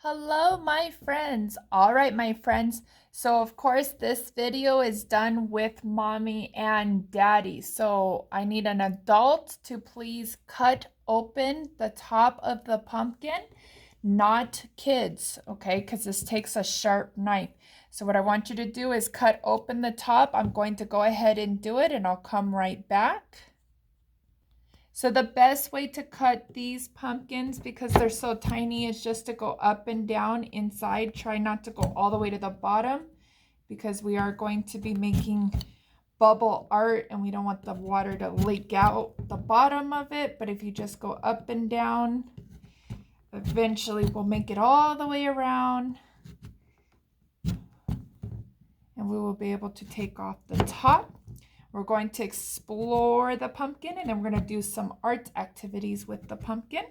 Hello, my friends. All right, my friends. So, of course, this video is done with mommy and daddy. So, I need an adult to please cut open the top of the pumpkin, not kids, okay? Because this takes a sharp knife. So, what I want you to do is cut open the top. I'm going to go ahead and do it, and I'll come right back. So the best way to cut these pumpkins, because they're so tiny, is just to go up and down inside. Try not to go all the way to the bottom because we are going to be making bubble art and we don't want the water to leak out the bottom of it. But if you just go up and down, eventually we'll make it all the way around and we will be able to take off the top. We're going to explore the pumpkin and then we're going to do some art activities with the pumpkin.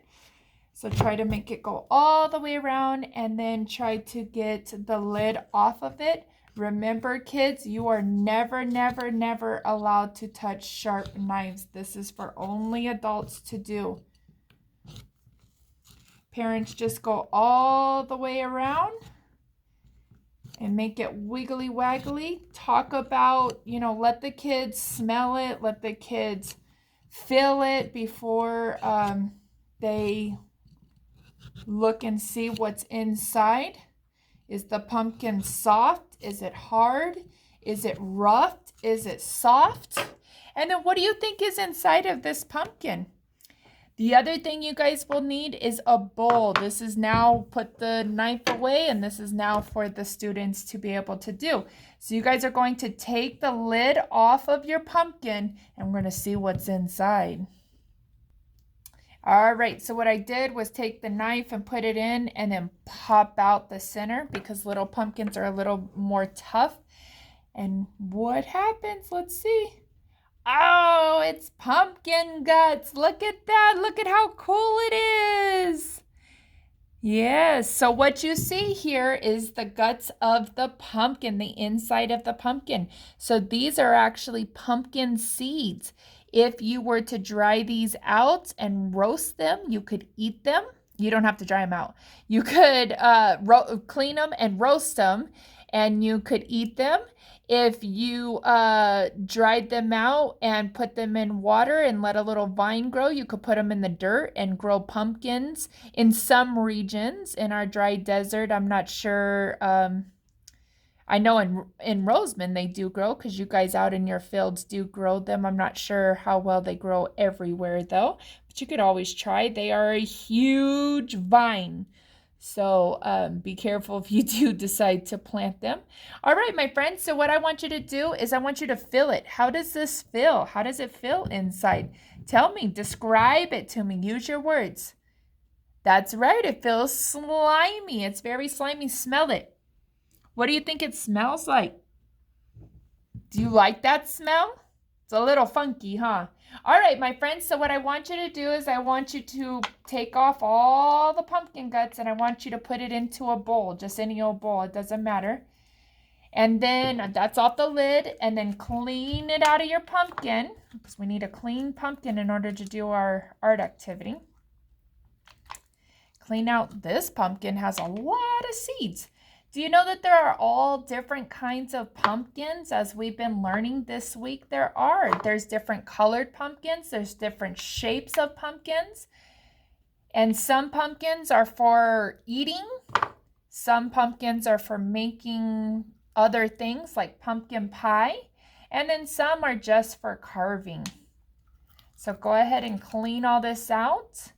So try to make it go all the way around and then try to get the lid off of it. Remember, kids, you are never, never, never allowed to touch sharp knives. This is for only adults to do. Parents, just go all the way around and make it wiggly waggly. Talk about, let the kids smell it, let the kids feel it before they look and see what's inside. Is the pumpkin soft? Is it hard? Is it rough? Is it soft? And then what do you think is inside of this pumpkin? The other thing you guys will need is a bowl. This is now, put the knife away, and this is now for the students to be able to do. So you guys are going to take the lid off of your pumpkin and we're going to see what's inside. All right, so what I did was take the knife and put it in and then pop out the center because little pumpkins are a little more tough. And what happens? Let's see. Oh, it's pumpkin guts. Look at that. Look at how cool it is. Yes, so what you see here is the guts of the pumpkin, the inside of the pumpkin. So these are actually pumpkin seeds. If you were to dry these out and roast them, you could eat them. You don't have to dry them out. You could clean them and roast them, and you could eat them. If you dried them out and put them in water and let a little vine grow, you could put them in the dirt and grow pumpkins. In some regions, in our dry desert, I'm not sure. I know in Roseman they do grow because you guys out in your fields do grow them. I'm not sure how well they grow everywhere though, but you could always try. They are a huge vine. So be careful if you do decide to plant them. All right, my friends. So what I want you to do is I want you to feel it. How does this feel? How does it feel inside? Tell me, describe it to me. Use your words. That's right. It feels slimy. It's very slimy. Smell it. What do you think it smells like? Do you like that smell? It's a little funky, huh? All right, my friends, so what I want you to do is I want you to take off all the pumpkin guts and I want you to put it into a bowl, just any old bowl, it doesn't matter. And then that's off the lid, and then clean it out of your pumpkin because we need a clean pumpkin in order to do our art activity. Clean out this pumpkin, has a lot of seeds. Do you know that there are all different kinds of pumpkins? As we've been learning this week, there's different colored pumpkins, there's different shapes of pumpkins, and some pumpkins are for eating, some pumpkins are for making other things like pumpkin pie, and then some are just for carving. So go ahead and clean all this out.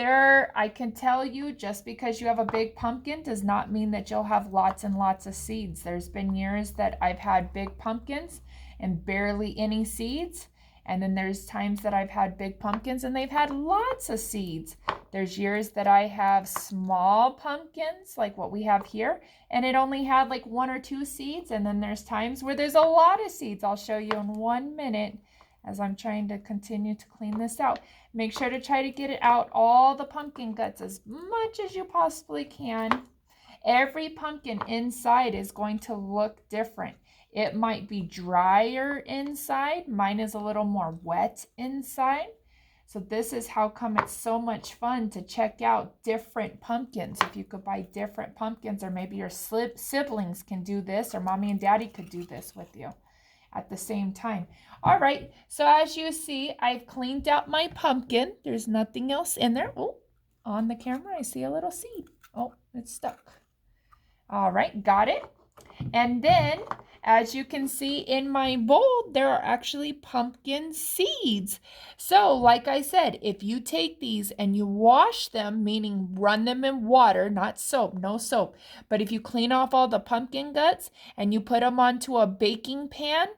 I can tell you, just because you have a big pumpkin does not mean that you'll have lots and lots of seeds. There's been years that I've had big pumpkins and barely any seeds. And then there's times that I've had big pumpkins and they've had lots of seeds. There's years that I have small pumpkins like what we have here, and it only had like 1 or 2 seeds. And then there's times where there's a lot of seeds. I'll show you in 1 minute as I'm trying to continue to clean this out. Make sure to try to get it out, all the pumpkin guts, as much as you possibly can. Every pumpkin inside is going to look different. It might be drier inside. Mine is a little more wet inside. So this is how come it's so much fun to check out different pumpkins. If you could buy different pumpkins, or maybe your siblings can do this, or mommy and daddy could do this with you at the same time. All right, so as you see, I've cleaned out my pumpkin. There's nothing else in there. Oh, on the camera, I see a little seed. Oh, it's stuck. All right, got it. And then, as you can see in my bowl, there are actually pumpkin seeds. So, like I said, if you take these and you wash them, meaning run them in water, not soap, no soap, but if you clean off all the pumpkin guts and you put them onto a baking pan,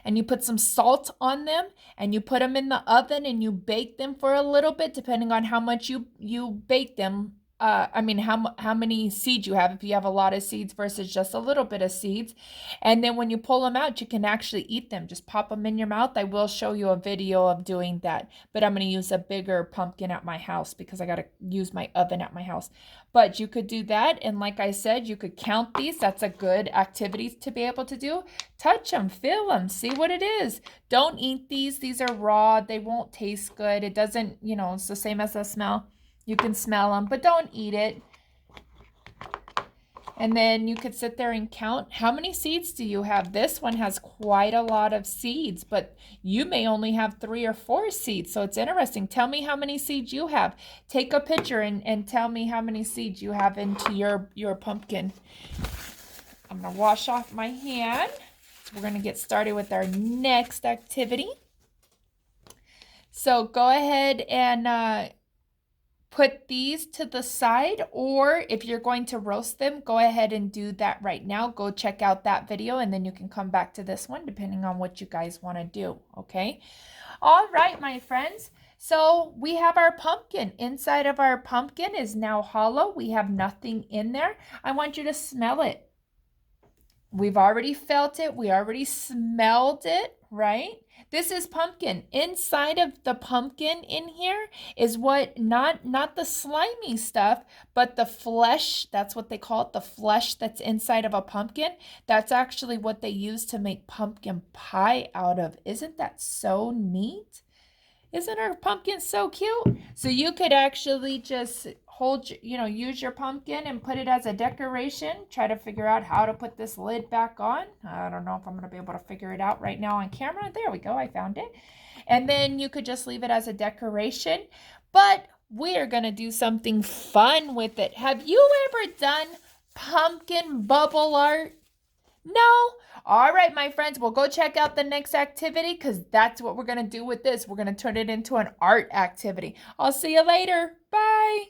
and you put some salt on them and you put them in the oven and you bake them for a little bit, depending on how much you bake them. How many seeds you have, if you have a lot of seeds versus just a little bit of seeds. And then when you pull them out, you can actually eat them. Just pop them in your mouth. I will show you a video of doing that, but I'm going to use a bigger pumpkin at my house because I got to use my oven at my house. But you could do that. And like I said, you could count these. That's a good activity to be able to do. Touch them, feel them, see what it is. Don't eat these. These are raw. They won't taste good. It doesn't, it's the same as the smell. You can smell them, but don't eat it. And then you could sit there and count. How many seeds do you have? This one has quite a lot of seeds, but you may only have 3 or 4 seeds. So it's interesting. Tell me how many seeds you have. Take a picture and tell me how many seeds you have into your pumpkin. I'm going to wash off my hand. We're going to get started with our next activity. So go ahead and put these to the side, or if you're going to roast them, go ahead and do that right now. Go check out that video and then you can come back to this one depending on what you guys want to do, okay? All right, my friends. So we have our pumpkin. Inside of our pumpkin is now hollow. We have nothing in there. I want you to smell it. We've already felt it. We already smelled it, right? This is pumpkin. Inside of the pumpkin in here is what, not the slimy stuff, but the flesh. That's what they call it, the flesh that's inside of a pumpkin. That's actually what they use to make pumpkin pie out of. Isn't that so neat? Isn't our pumpkin so cute? So you could actually just use your pumpkin and put it as a decoration. Try to figure out how to put this lid back on. I don't know if I'm going to be able to figure it out right now on camera. There we go. I found it. And then you could just leave it as a decoration. But we are going to do something fun with it. Have you ever done pumpkin bubble art? No? All right, my friends, we'll go check out the next activity because that's what we're going to do with this. We're going to turn it into an art activity. I'll see you later. Bye.